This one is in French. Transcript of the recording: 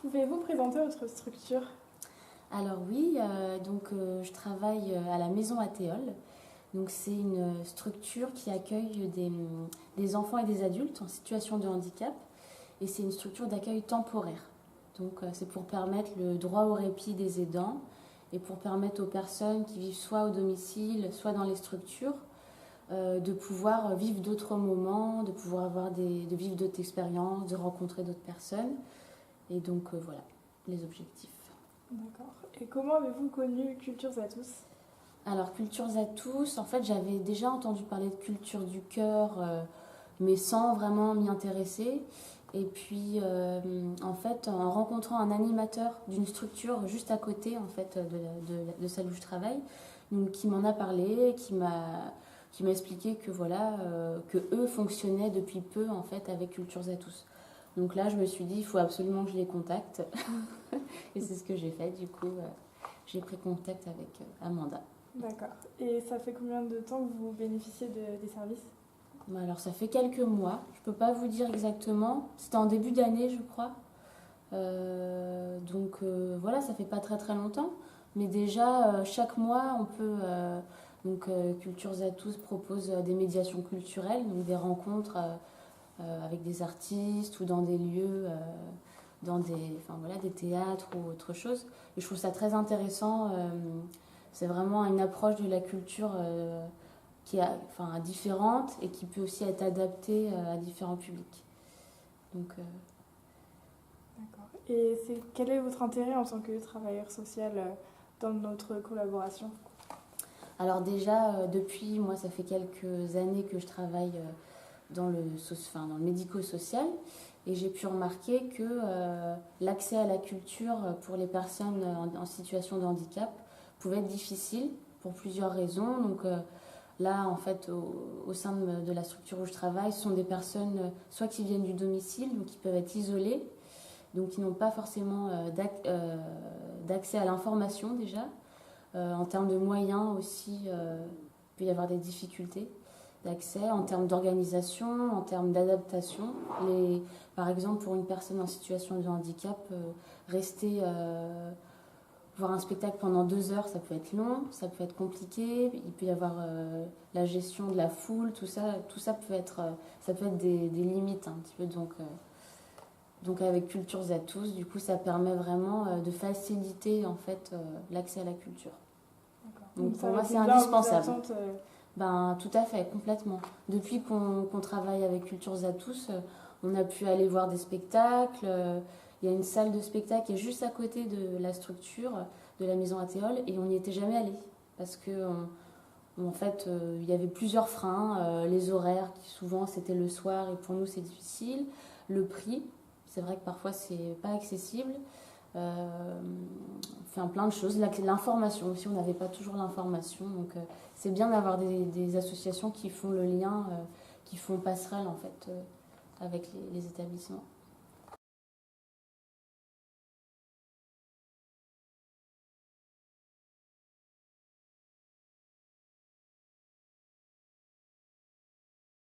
Pouvez-vous présenter votre structure? Alors oui, je travaille à la Maison Athéole. Donc c'est une structure qui accueille des enfants et des adultes en situation de handicap. Et c'est une structure d'accueil temporaire. Donc c'est pour permettre le droit au répit des aidants et pour permettre aux personnes qui vivent soit au domicile, soit dans les structures, de pouvoir vivre d'autres moments, de pouvoir de vivre d'autres expériences, de rencontrer d'autres personnes. Et donc voilà les objectifs. D'accord. Et comment avez-vous connu Cultures à tous? Alors Cultures à tous, en fait j'avais déjà entendu parler de culture du cœur, mais sans vraiment m'y intéresser. Et puis en fait en rencontrant un animateur d'une structure juste à côté en fait de celle où je travaille, donc, qui m'en a parlé, qui m'a expliqué que voilà que eux fonctionnaient depuis peu en fait avec Cultures à tous. Donc là je me suis dit il faut absolument que je les contacte et c'est ce que j'ai fait du coup. J'ai pris contact avec Amanda. D'accord. Et ça fait combien de temps que vous bénéficiez des services? Alors ça fait quelques mois, je ne peux pas vous dire exactement, c'était en début d'année je crois. Voilà, ça fait pas très très longtemps, mais déjà chaque mois on peut... Cultures à tous propose des médiations culturelles, donc des rencontres avec des artistes ou dans des lieux, des théâtres ou autre chose. Et je trouve ça très intéressant, c'est vraiment une approche de la culture qui est différente et qui peut aussi être adaptée à différents publics. Donc, D'accord. Et quel est votre intérêt en tant que travailleur social dans notre collaboration? Alors déjà, depuis, moi, ça fait quelques années que je travaille dans le médico-social et j'ai pu remarquer que l'accès à la culture pour les personnes en situation de handicap pouvait être difficile pour plusieurs raisons. Donc là, en fait, au sein de la structure où je travaille, ce sont des personnes soit qui viennent du domicile, donc qui peuvent être isolées, donc qui n'ont pas forcément d'accès à l'information déjà. En termes de moyens aussi, il peut y avoir des difficultés d'accès, en termes d'organisation, en termes d'adaptation. Par exemple, pour une personne en situation de handicap, rester voir un spectacle pendant 2 heures, ça peut être long, ça peut être compliqué. Il peut y avoir la gestion de la foule, tout ça peut être des limites un petit peu. Donc avec Cultures à tous, du coup, ça permet vraiment de faciliter en fait l'accès à la culture. Donc pour moi, c'est indispensable. Tout à fait, complètement. Depuis qu'on travaille avec Cultures à tous, on a pu aller voir des spectacles. Il y a une salle de spectacle qui est juste à côté de la structure de la Maison Athéole et on n'y était jamais allé parce que en fait, il y avait plusieurs freins. Les horaires, qui souvent c'était le soir et pour nous c'est difficile. Le prix, c'est vrai que parfois c'est pas accessible. Plein de choses. L'information aussi, on n'avait pas toujours l'information. Donc c'est bien d'avoir des associations qui font le lien, qui font passerelle en fait avec les établissements.